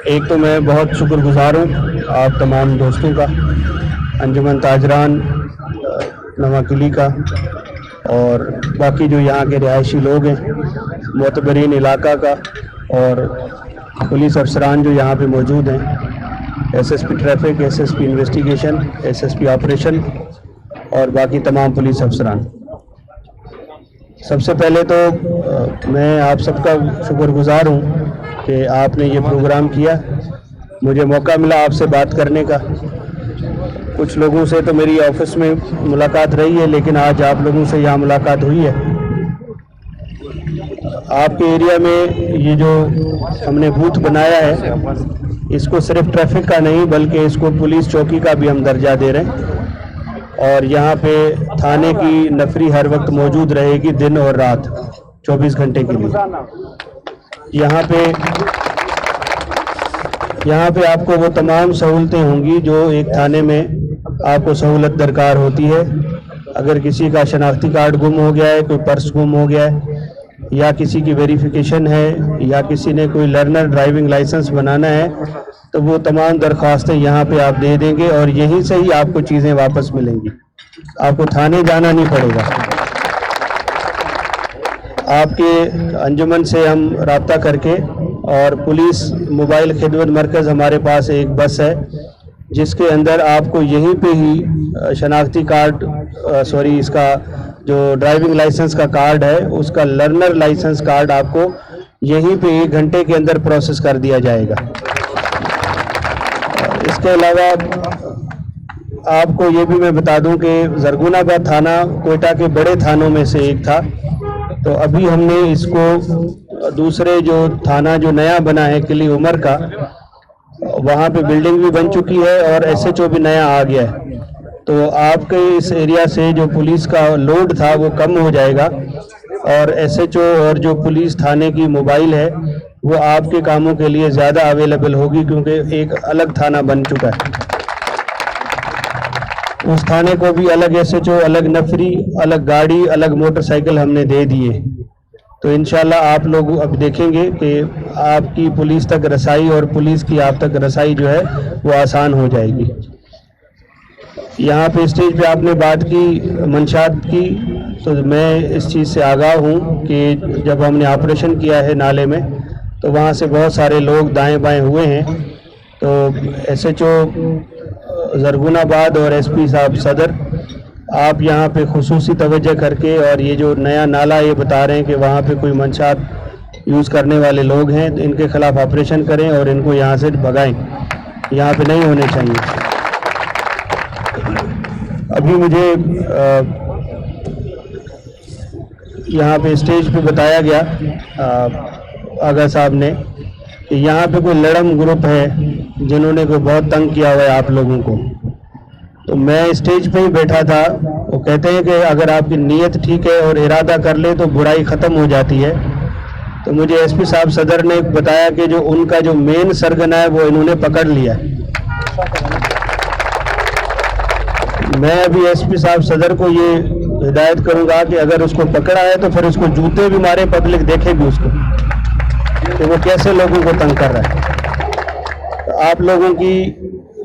ایک تو میں بہت شکر گزار ہوں آپ تمام دوستوں کا، انجمن تاجران نواں قلی کا، اور باقی جو یہاں کے رہائشی لوگ ہیں، معتبرین علاقہ کا، اور پولیس افسران جو یہاں پہ موجود ہیں، S S P traffic, S S P investigation, S S P operation, اور باقی تمام پولیس افسران۔ سب سے پہلے تو میں آپ سب کا شکر گزار ہوں کہ آپ نے یہ پروگرام کیا، مجھے موقع ملا آپ سے بات کرنے کا۔ کچھ لوگوں سے تو میری آفس میں ملاقات رہی ہے، لیکن آج آپ لوگوں سے یہاں ملاقات ہوئی ہے۔ آپ کے ایریا میں یہ جو ہم نے بوتھ بنایا ہے، اس کو صرف ٹریفک کا نہیں بلکہ اس کو پولیس چوکی کا بھی ہم درجہ دے رہے ہیں، اور یہاں پہ تھانے کی نفری ہر وقت موجود رہے گی، دن اور رات 24 گھنٹے کے لیے۔ یہاں پہ آپ کو وہ تمام سہولتیں ہوں گی جو ایک تھانے میں آپ کو سہولت درکار ہوتی ہے۔ اگر کسی کا شناختی کارڈ گم ہو گیا ہے، کوئی پرس گم ہو گیا ہے، یا کسی کی ویریفیکیشن ہے، یا کسی نے کوئی لرنر ڈرائیونگ لائسنس بنانا ہے، تو وہ تمام درخواستیں یہاں پہ آپ دے دیں گے، اور یہیں سے ہی آپ کو چیزیں واپس ملیں گی، آپ کو تھانے جانا نہیں پڑے گا۔ آپ کے انجمن سے ہم رابطہ کر کے، اور پولیس موبائل خدمت مرکز ہمارے پاس ایک بس ہے جس کے اندر آپ کو یہیں پہ ہی شناختی کارڈ اس کا جو ڈرائیونگ لائسنس کا کارڈ ہے، اس کا لرنر لائسنس کارڈ آپ کو یہیں پہ 1 گھنٹے کے اندر پروسیس کر دیا جائے گا۔ اس کے علاوہ آپ کو یہ بھی میں بتا دوں کہ زرغون آباد تھانہ کوئٹہ کے بڑے تھانوں میں سے ایک تھا، تو ابھی ہم نے اس کو دوسرے جو تھانہ جو نیا بنا ہے قلی عمر کا، وہاں پہ بلڈنگ بھی بن چکی ہے اور ایس ایچ او بھی نیا آ گیا ہے، تو آپ کے اس ایریا سے جو پولیس کا لوڈ تھا وہ کم ہو جائے گا، اور ایس ایچ او اور جو پولیس تھانے کی موبائل ہے وہ آپ کے کاموں کے لیے زیادہ اویلیبل ہوگی، کیونکہ ایک الگ تھانہ بن چکا ہے۔ اس تھانے کو بھی الگ ایس ایچ او، الگ نفری، الگ گاڑی، الگ موٹر سائیکل ہم نے دے دیے، تو انشاءاللہ آپ لوگ اب دیکھیں گے کہ آپ کی پولیس تک رسائی اور پولیس کی آپ تک رسائی جو ہے وہ آسان ہو جائے گی۔ یہاں پہ اسٹیج پہ آپ نے بات کی منشیات کی، تو میں اس چیز سے آگاہ ہوں کہ جب ہم نے آپریشن کیا ہے نالے میں، تو وہاں سے بہت سارے لوگ دائیں بائیں ہوئے ہیں، تو ایس ایچ او زرغون آباد اور ایس پی صاحب صدر، آپ یہاں پہ خصوصی توجہ کر کے، اور یہ جو نیا نالا یہ بتا رہے ہیں کہ وہاں پہ کوئی منشیات یوز کرنے والے لوگ ہیں، ان کے خلاف آپریشن کریں اور ان کو یہاں سے بھگائیں، یہاں پہ نہیں ہونے چاہیے۔ ابھی مجھے یہاں پہ اسٹیج پہ بتایا گیا آغا صاحب نے کہ یہاں پہ کوئی لڑم گروپ ہے جنہوں نے کوئی بہت تنگ کیا ہوا ہے آپ لوگوں کو، تو میں اسٹیج پہ ہی بیٹھا تھا، وہ کہتے ہیں کہ اگر آپ کی نیت ٹھیک ہے اور ارادہ کر لیں تو برائی ختم ہو جاتی ہے، تو مجھے ایس پی صاحب صدر نے بتایا کہ جو ان کا جو مین سرگنا ہے وہ انہوں نے پکڑ لیا ہے۔ میں ابھی ایس پی صاحب صدر کو یہ ہدایت کروں گا کہ اگر اس کو پکڑا ہے تو پھر اس کو جوتے بھی مارے، پبلک دیکھے بھی اس کو کہ وہ کیسے لوگوں کو تنگ کر رہا ہے۔ آپ لوگوں کی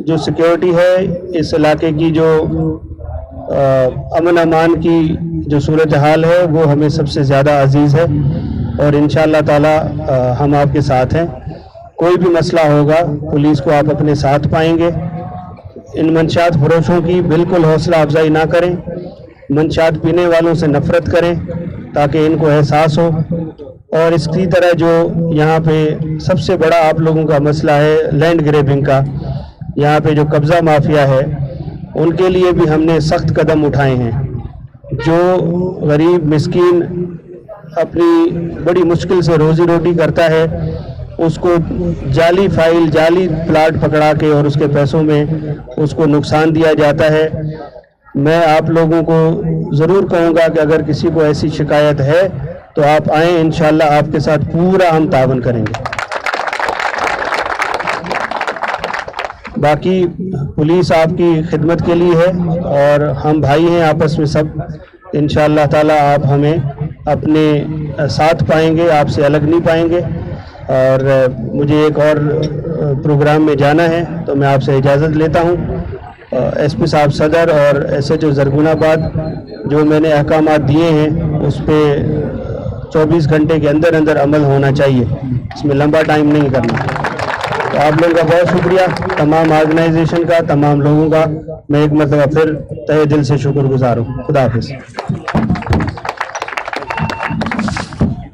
جو سیکیورٹی ہے، اس علاقے کی جو امن امان کی جو صورتحال ہے، وہ ہمیں سب سے زیادہ عزیز ہے، اور انشاءاللہ تعالی ہم آپ کے ساتھ ہیں۔ کوئی بھی مسئلہ ہوگا پولیس کو آپ اپنے ساتھ پائیں گے۔ ان منشیات فروشوں کی بالکل حوصلہ افزائی نہ کریں، منشیات پینے والوں سے نفرت کریں تاکہ ان کو احساس ہو، اور اس کی طرح جو یہاں پہ سب سے بڑا آپ لوگوں کا مسئلہ ہے لینڈ گریبنگ کا، یہاں پہ جو قبضہ مافیا ہے، ان کے لیے بھی ہم نے سخت قدم اٹھائے ہیں۔ جو غریب مسکین اپنی بڑی مشکل سے روزی روٹی کرتا ہے، اس کو جعلی فائل، جعلی پلاٹ پکڑا کے اور اس کے پیسوں میں اس کو نقصان دیا جاتا ہے۔ میں آپ لوگوں کو ضرور کہوں گا کہ اگر کسی کو ایسی شکایت ہے تو آپ آئیں، انشاءاللہ آپ کے ساتھ پورا ہم تعاون کریں گے۔ باقی پولیس آپ کی خدمت کے لیے ہے، اور ہم بھائی ہیں آپس میں سب، انشاءاللہ تعالی آپ ہمیں اپنے ساتھ پائیں گے، آپ سے الگ نہیں پائیں گے۔ اور مجھے ایک اور پروگرام میں جانا ہے تو میں آپ سے اجازت لیتا ہوں. ایس پی صاحب صدر اور ایس ایچ او زرگون آباد جو میں نے احکامات دیے ہیں اس پہ 24 گھنٹے کے اندر اندر عمل ہونا چاہیے, اس میں لمبا ٹائم نہیں کرنا. تو آپ لوگوں کا بہت شکریہ, تمام آرگنائزیشن کا, تمام لوگوں کا میں ایک مرتبہ پھر تہہ دل سے شکر گزار ہوں. خدا حافظ.